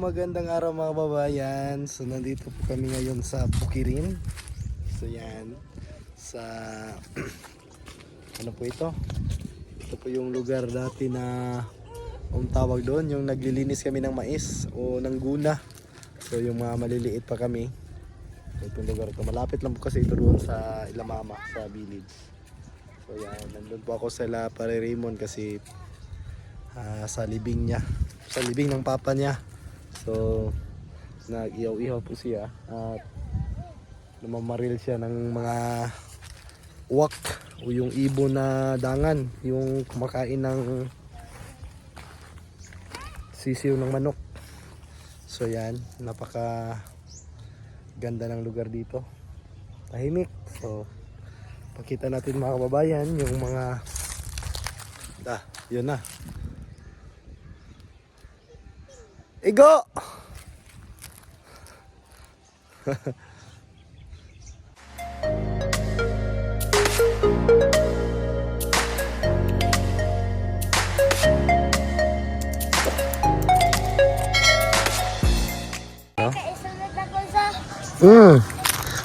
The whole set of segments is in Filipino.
magandang araw mga babayan. So nandito po kami ngayon sa Bukirin. So yan, sa ano po ito? Ito po yung lugar dati na tawag doon, yung naglilinis kami ng mais o ng guna. So yung mga maliliit pa kami. So itong lugar ito, malapit lang po kasi ito doon sa Ilamama, sa village. So yan, nandun po ako sa La Pare Raymond kasi sa libing niya, sa libing ng papa niya. So nag-ihaw-ihaw po siya at namamaril siya ng mga uwak o yung ibon na dangan, yung kumakain ng sisiw ng manok. So yan, napaka ganda ng lugar dito, tahimik. So pakita natin mga kababayan yung mga yun na. Igo!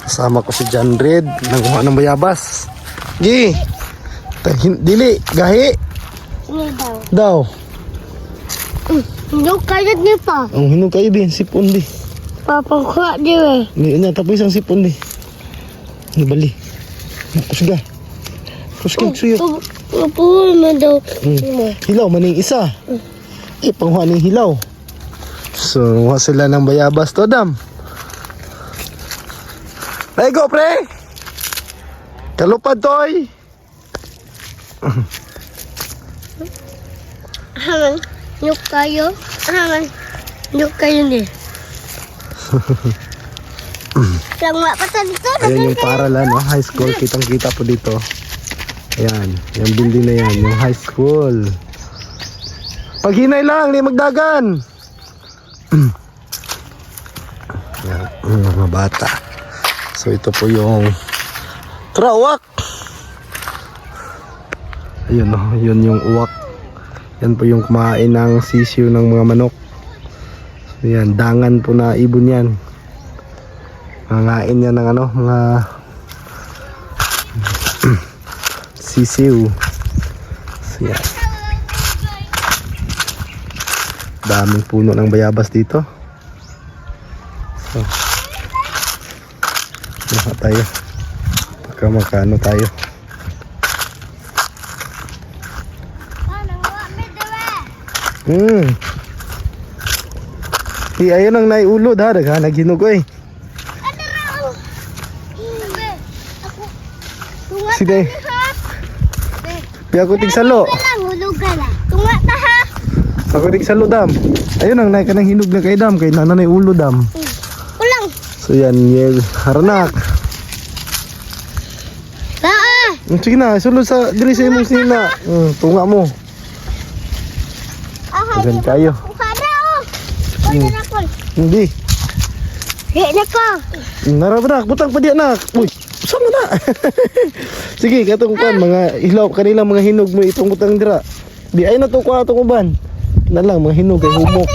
Kasama ko si John Red, nangkuha ng bayabas. Gi! Dili, gahi! Daw. Hinog kayo di pa. Ang hinog kayo din, sipon di. Papangkuha di eh. Hindi, tapos isang sipon di. Nabali. Kusga. Kusga, suyot. Mapuhol mo daw. Hilaw, maning isa. Panghuha ng hilaw. So, huwa sila ng bayabas to, Adam. Ay, go, pre! Kalupad, toy! Hinog kayo. Hinog kayo ni. Lama pa sa dito. Ayan yung paralan, no? High school. Kitang-kita po dito. Ayan. Yung building na yan. Yung high school. Paghinay lang, hindi magdagan. Ayan. Mga bata. So ito po yung uwak. Ayun, no? Yun yung uwak. Yan po yung kumain ng sisiw ng mga manok. So yan, dangan po na ibon yan. Mangain yan ng ano, mga sisiw. So yan. Daming puno ng bayabas dito. So maka tayo. Pagka makano tayo. Ayun ang naiulod ha, naghinog ko eh. Sige. Piya ko tigsalo. Ako tigsalo, Dam. Ayun ang naik ka ng hinog na kay Dam, kay nanay ulo, Dam. Ulang. So yan, yel haranak. Sige na, sulod sa diri sa imong sina. Tunga mo. Tagan kayo. Hindi. Hit na ko. Narabrak, butang pa di anak. Uy, saan mo na? Sige, katong kan mga ilaw kanila mga hinog mo itong butang dira. Di ay na to ko atong uban. Na lang mga hinog kay humok.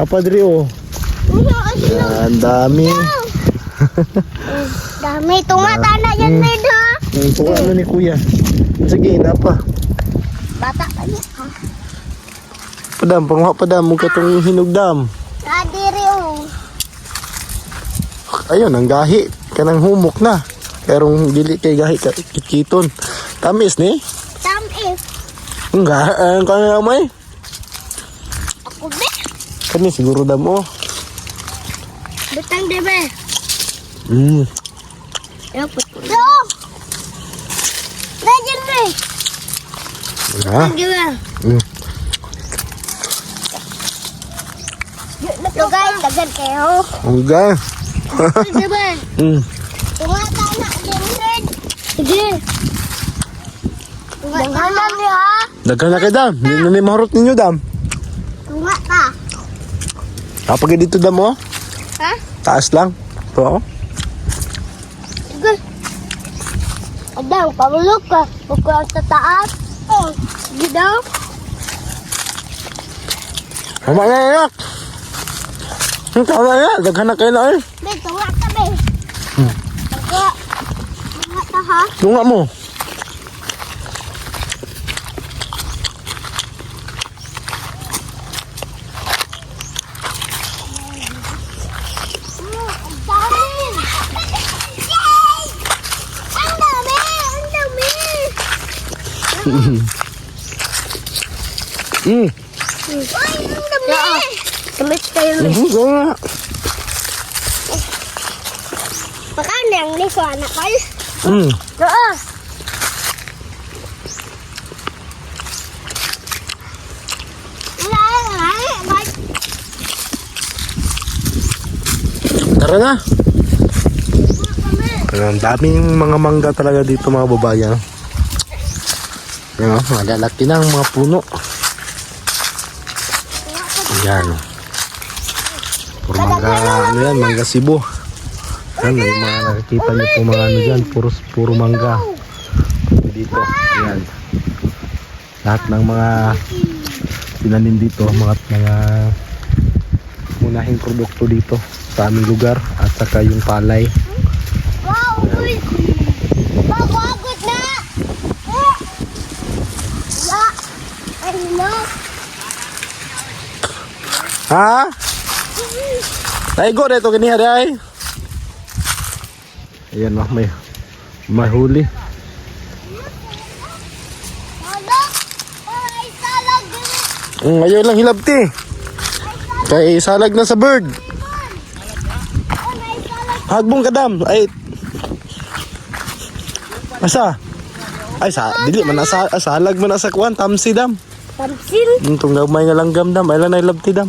Apa diri oh. Yan, dami. Dami tumata na yan medyo. Ito ano ni kuya. Sige, napa. Bata pa niya. Padam, pangwa padam mo katong hinog, Dam. Adiri oh. Ayun, ang gahi kanang humok na. Pero dili kay gahi ka kiton. Tamis ni? Tamis. Enggak, kanang may. Ako be. Kani siguro Dam oh. Butang debe. Yo. Rajin be. Ha? Debe. Yo guys, dagan kayo. Enggak. Debe. Tumata na din red. Sige. Daghanan ni ha. Daghan na kay Dam. Hindi na ni mahurot ninyo, Dam. Tumata. Kapag dito, Dam oh. Ha? Taas lang. Ito oh. Sige. Adang, pamulog ka. Pagkulang sa taas. Sige daw. Mama na anak. Tama na, daghan na kayo na eh. Be, tunga ka, be. Tunga. Tunga ka, ha? Tunga mo. Ang dami. Yay! Ang dami! Ang dami! Mm. Uy, ang dami! Tamis kayo. Tunga. Baka nang liko anak ko. Mm. Oo. Tara na. Ang daming mga mangga talaga dito mga babayan. Yan, malalaki na ang mga puno. Yan. Puro mangga, ano yan, mangga Cebu. Yan, may mga nakikita niyo po mga ano dyan, puro mangga. Dito, yan. Lahat ng mga tinanim dito, mga munahing produkto dito sa aming lugar at saka yung palay. Wow! Uy! Magwagot na! Ya! Ay, no! Ha? Naigo na ito kaniya day. Ayan oh, may huli. Ano? Ay, salag! Ayaw lang hilabti. Kay salag na sa bird. Ay, salag! Hagbong kadam. Ay. Asa? Ay dili man asa salag man asa kuan tamsi dam. Tamsin! Tong gamay nga langgam dam, ay lang na hilabti dam.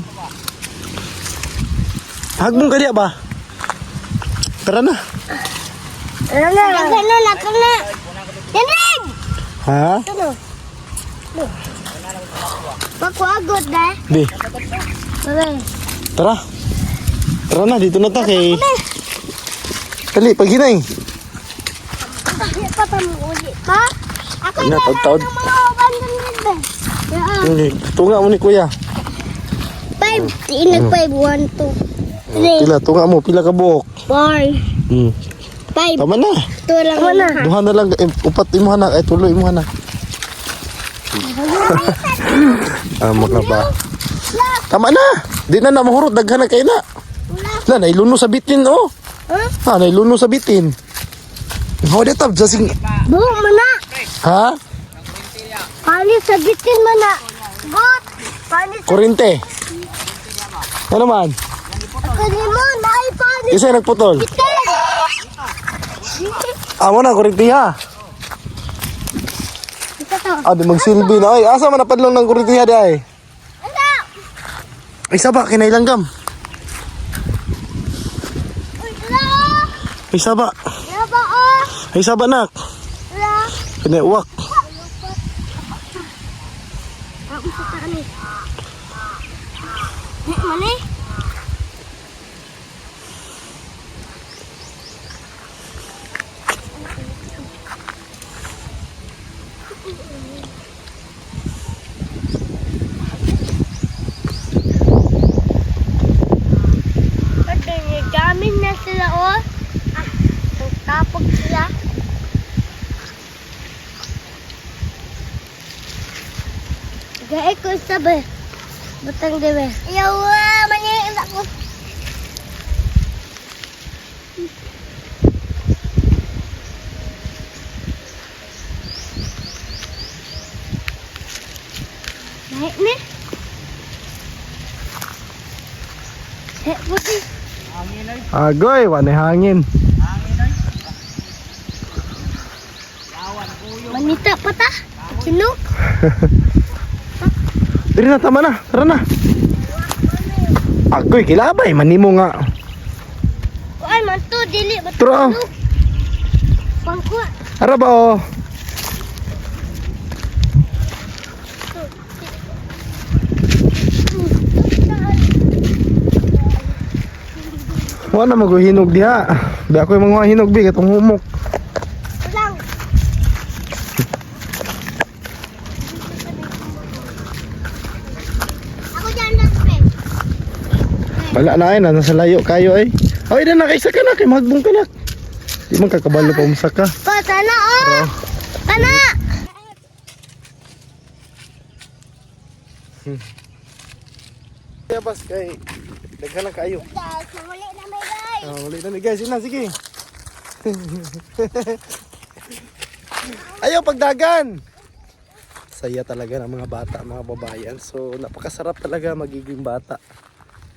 Hagbong ka diya ba? Tara na. Ano na? Ako na! Yan rin! Ha? Ano? Magwagot na? Di. Bye. Tara. Tara na dito na ta kay. Dali paghinay. Hindi pa uli. Ha? Ako Ano, na taod-taod. ng mga abandon rin ba? Hindi. Tunga mo ni kuya. 5. Inag 5. 1, 2, 3, Pila tunga mo, pila ka buok. 4, Hmm. 5. Tama na. Ito lang na. Duha na lang upat imuha na ay tuloy imuha na. Ka ba? Tama na. Di na mahurot daghan na kay na. Na nailuno sa bitin oh. Ha? Nailuno sa bitin. How de tab jasing. Buho mo na. Ha? Panis sa bitin mo na. Got. Panis sa Kurente. Ano man? kalimon. Ay, panis Isa nagputol. bitin. Amo na kurente ha. Ito to. Di magsilbi na. Ay, asa man napadlong ng kurente ha di ay. Ano? Ay saba kinailanggam. Uy, ala. Ay saba. Ala ba oh? Ay saba nak. Ala. Kinaiuwak. Ako sa tani. Mani? Gamin na sila oh. Nagtapog sila. Gaya ko sabi. Butang dewe. Yawa, manyayin ako. Naik ni. Putih. Agoy, wala hangin. Manita pa ta? Sino? Diri na, tama na. Tara na. Agoy, kilabay. Manimo nga. Ay, manto, dili. Tara. Pangko. Ara ba oh? Wala maghinog diha. Di ako yung mga hinog bi katong humok. Lang. Ako dyan na, friend. Wala na ay, nasa layo kayo ay. Ay, na nakaisa ka na, kay magbong ka na. Di man kakabalo pa umsa ka. Pa, tana oh! Tana! Kaya bas kay, daghan na kayo. Guys, muli na may guys! Ulit na ni guys, yun na, sige. Ayaw pagdagan. Saya talaga ng mga bata, mga babayan. So napakasarap talaga magiging bata.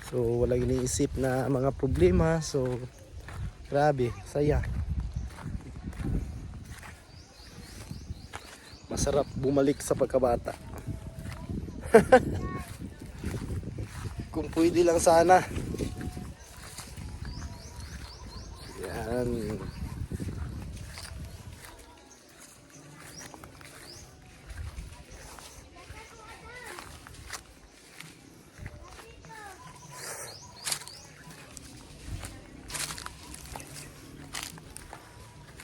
So walang iniisip na mga problema. So grabe, saya. Masarap bumalik sa pagkabata. Kung pwede lang sana. Yan.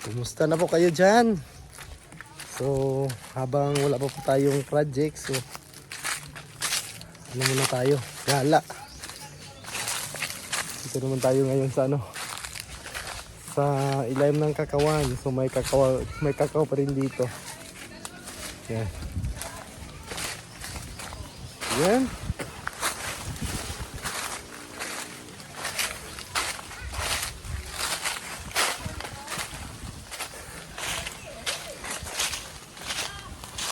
Kumusta na po kayo dyan? So, habang wala pa po tayong project, so ano muna tayo? Gala. Dito naman tayo ngayon sa ano? Sa ilalim ng kakawan. So may kakao pa rin dito. Yan. Yan.